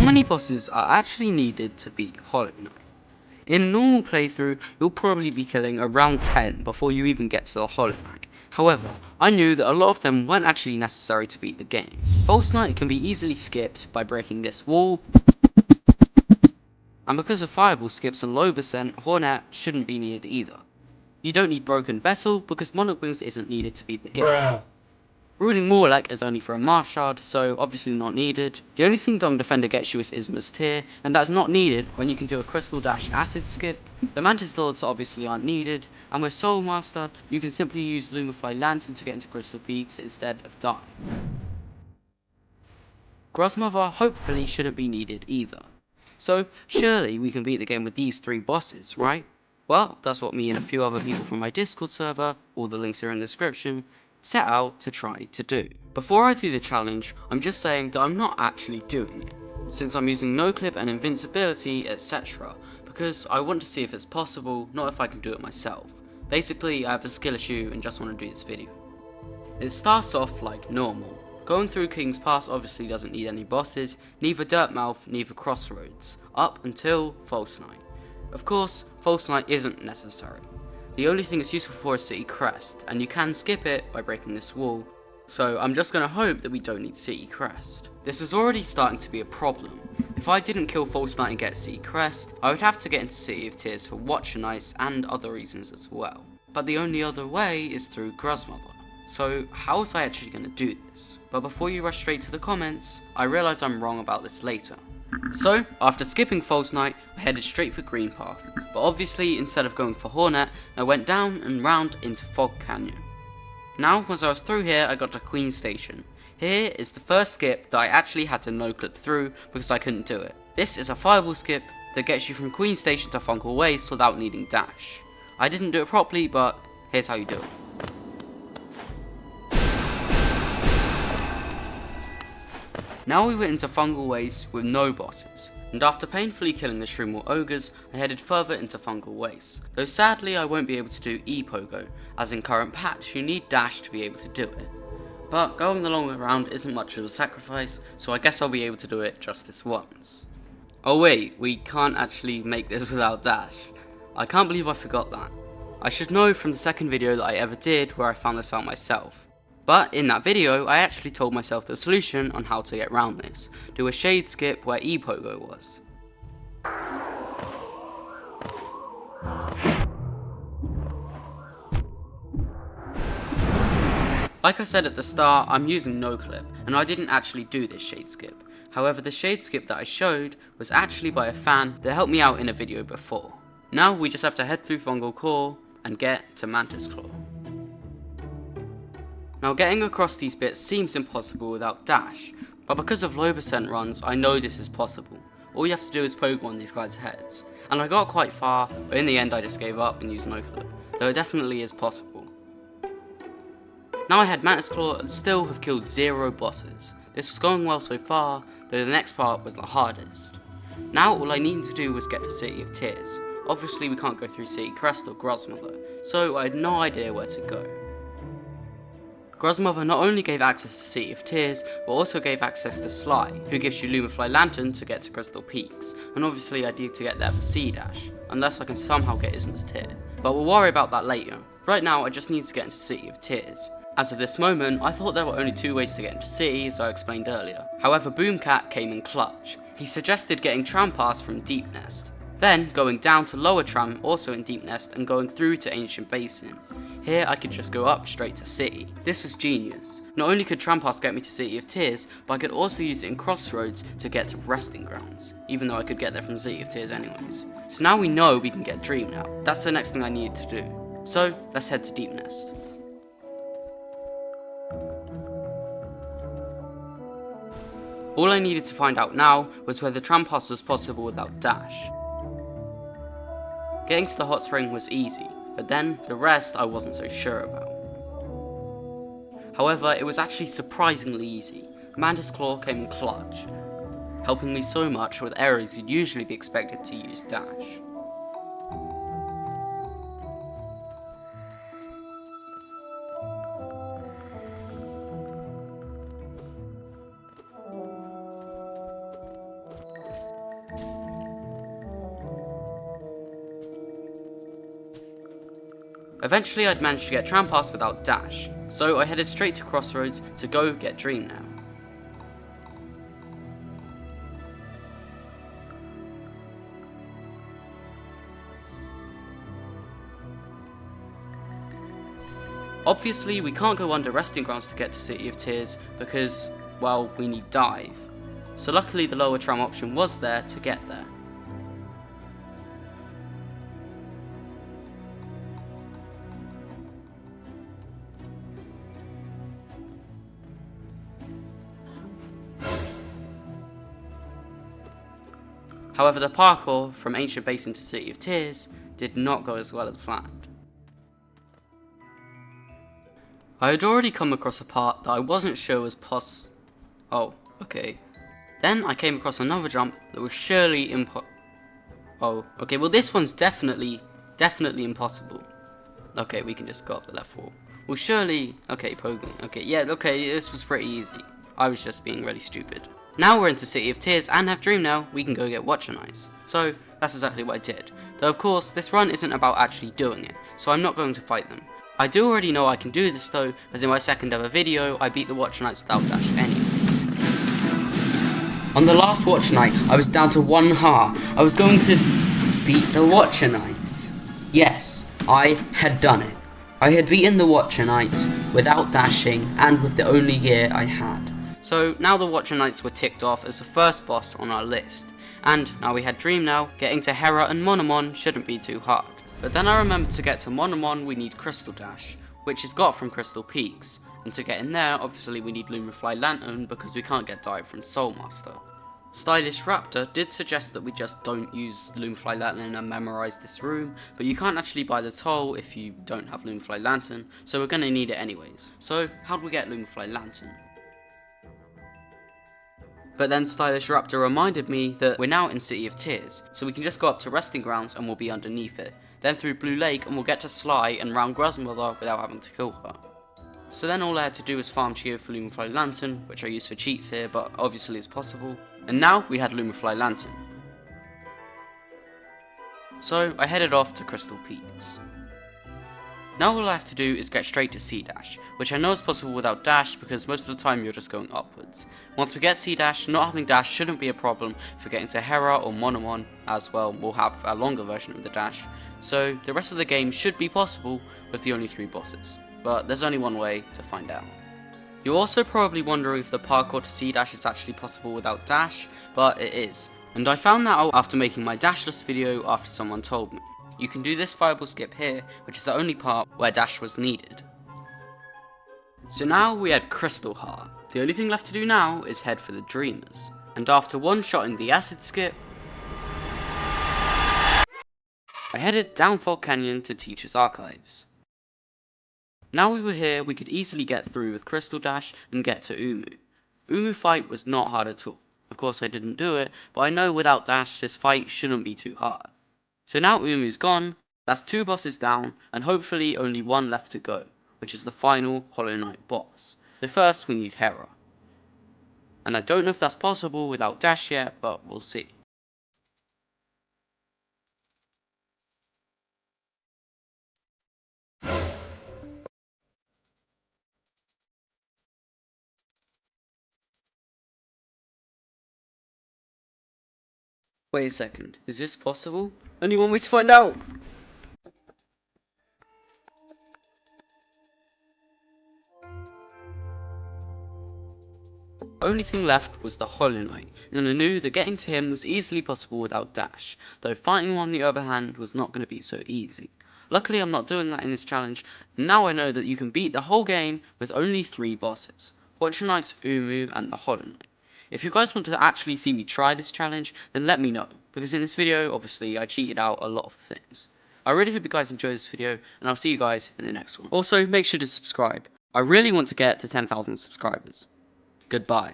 many bosses are actually needed to beat Hollow Knight? In a normal playthrough, you'll probably be killing around 10 before you even get to the Hollow Knight. However, I knew that a lot of them weren't actually necessary to beat the game. False Knight can be easily skipped by breaking this wall, and because of Fireball skips and low percent, Hornet shouldn't be needed either. You don't need Broken Vessel because Monarch Wings isn't needed to beat the game. Ruining Morlek is only for a Marsh Shard, so obviously not needed. The only thing Dong Defender gets you is Isma's Tear, and that's not needed when you can do a Crystal Dash Acid skip. The Mantis Lords obviously aren't needed, and with Soul Master, you can simply use Lumify Lantern to get into Crystal Peaks instead of dying. Grozmother hopefully shouldn't be needed either. So surely we can beat the game with these 3 bosses, right? Well, that's what me and a few other people from my Discord server, all the links are in the description, set out to try to do. Before I do the challenge, I'm just saying that I'm not actually doing it, since I'm using no clip and invincibility, etc, because I want to see if it's possible, not if I can do it myself. Basically, I have a skill issue and just want to do this video. It starts off like normal. Going through King's Pass obviously doesn't need any bosses, neither Dirtmouth, neither Crossroads, up until False Knight. Of course, False Knight isn't necessary. The only thing it's useful for is City Crest, and you can skip it by breaking this wall, so I'm just going to hope that we don't need City Crest. This is already starting to be a problem. If I didn't kill False Knight and get City Crest, I would have to get into City of Tears for Watcher Knights and other reasons as well. But the only other way is through Grozmother. So how was I actually going to do this? But before you rush straight to the comments, I realise I'm wrong about this later. So, after skipping False Knight, I headed straight for Green Path, but obviously instead of going for Hornet, I went down and round into Fog Canyon. Now, once I was through here, I got to Queen Station. Here is the first skip that I actually had to no-clip through because I couldn't do it. This is a Fireball skip that gets you from Queen Station to Fungal Waste without needing dash. I didn't do it properly, but here's how you do it. Now we went into Fungal Waste with no bosses, and after painfully killing the Shroomwall Ogres, I headed further into Fungal Waste. Though sadly I won't be able to do E-Pogo, as in current patch you need dash to be able to do it. But going the long way around isn't much of a sacrifice, so I guess I'll be able to do it just this once. Oh wait, we can't actually make this without dash. I can't believe I forgot that. I should know from the second video that I ever did where I found this out myself. But in that video, I actually told myself the solution on how to get around this. Do a shade skip where E-Pogo was. Like I said at the start, I'm using no clip, and I didn't actually do this shade skip. However, the shade skip that I showed was actually by a fan that helped me out in a video before. Now we just have to head through Fungal Core and get to Mantis Claw. Now getting across these bits seems impossible without dash, but because of low percent runs I know this is possible. All you have to do is poke one of these guys' heads, and I got quite far, but in the end I just gave up and used no flip, though it definitely is possible. Now I had Mantis Claw and still have killed 0 bosses. This was going well so far, though the next part was the hardest. Now all I needed to do was get to City of Tears. Obviously we can't go through City Crest or Grozmother, so I had no idea where to go. Grozmother not only gave access to City of Tears, but also gave access to Sly, who gives you Lumify Lantern to get to Crystal Peaks, and obviously I need to get there for C-Dash, unless I can somehow get Isma's Tear. But we'll worry about that later. Right now I just need to get into City of Tears. As of this moment, I thought there were only 2 ways to get into City, as I explained earlier. However, Boomcat came in clutch. He suggested getting Tram Pass from Deep Nest, then going down to Lower Tram, also in Deep Nest, and going through to Ancient Basin. Here I could just go up straight to City. This was genius. Not only could Tram Pass get me to City of Tears, but I could also use it in Crossroads to get to Resting Grounds, even though I could get there from City of Tears anyways. So now we know we can get Dream now. That's the next thing I needed to do. So let's head to Deep Nest. All I needed to find out now was whether Tram Pass was possible without dash. Getting to the hot spring was easy, but then the rest I wasn't so sure about. However, it was actually surprisingly easy. Mantis Claw came in clutch, helping me so much with areas you'd usually be expected to use dash. Eventually I'd managed to get tram pass without dash, so I headed straight to Crossroads to go get Dream now. Obviously we can't go under resting grounds to get to City of Tears because, well, we need dive. So luckily the lower tram option was there to get there. However, the parkour from Ancient Basin to City of Tears did not go as well as planned. I had already come across a part that I wasn't sure was Oh, okay. Then I came across another jump that was surely Oh, okay, well this one's definitely impossible. Okay, we can just go up the left wall. Well, surely... Okay, Pogo. Okay, yeah, okay, this was pretty easy. I was just being really stupid. Now we're into City of Tears and have Dream now, we can go get Watch and Eyes. So, that's exactly what I did. Though of course, this run isn't about actually doing it, so I'm not going to fight them. I do already know I can do this though, as in my second ever video, I beat the Watch and Eyes without dash anyways. On the last Watch Night, I was down to 1 heart. I was going to beat the Watcher Knights. Yes, I had done it. I had beaten the Watcher Knights without dashing and with the only gear I had. So now the Watcher Knights were ticked off as the first boss on our list. And now we had Dream now, getting to Hera and Monomon shouldn't be too hard. But then I remembered to get to Monomon we need Crystal Dash, which is got from Crystal Peaks. And to get in there, obviously we need Lumafly Lantern because we can't get dive from Soulmaster. Stylish Raptor did suggest that we just don't use Lumafly Lantern and memorize this room, but you can't actually buy the toll if you don't have Lumafly Lantern, so we're gonna need it anyways. So how do we get Lumafly Lantern? But then Stylish Raptor reminded me that we're now in City of Tears, so we can just go up to Resting Grounds and we'll be underneath it, then through Blue Lake and we'll get to Sly and round Grasmother without having to kill her. So then all I had to do was farm Geo for Lumafly Lantern, which I use for cheats here, but obviously it's possible. And now we had Lumafly Lantern. So I headed off to Crystal Peaks. Now all I have to do is get straight to C-Dash, which I know is possible without dash because most of the time you're just going upwards. Once we get C-Dash, not having dash shouldn't be a problem for getting to Hera or Monomon, as well we'll have a longer version of the dash, so the rest of the game should be possible with the only 3 bosses. But there's only one way to find out. You're also probably wondering if the parkour to C-Dash is actually possible without dash, but it is. And I found that out after making my dashless video after someone told me. You can do this viable skip here, which is the only part where dash was needed. So now we had Crystal Heart. The only thing left to do now is head for the Dreamers. And after one-shotting the acid skip, I headed down Fall Canyon to Teacher's Archives. Now we were here, we could easily get through with Crystal Dash and get to Umu. Umu fight was not hard at all. Of course I didn't do it, but I know without dash this fight shouldn't be too hard. So now Umu's gone, that's 2 bosses down, and hopefully only 1 left to go, which is the final Hollow Knight boss. So first we need Hera. And I don't know if that's possible without dash yet, but we'll see. Wait a second, is this possible? Only one way to find out! Only thing left was the Hollow Knight, and I knew that getting to him was easily possible without dash, though fighting him on the other hand was not going to be so easy. Luckily I'm not doing that in this challenge, and now I know that you can beat the whole game with only 3 bosses. Watch Your Knights, Umu, and the Hollow Knight. If you guys want to actually see me try this challenge, then let me know, because in this video, obviously, I cheated out a lot of things. I really hope you guys enjoyed this video, and I'll see you guys in the next one. Also, make sure to subscribe. I really want to get to 10,000 subscribers. Goodbye.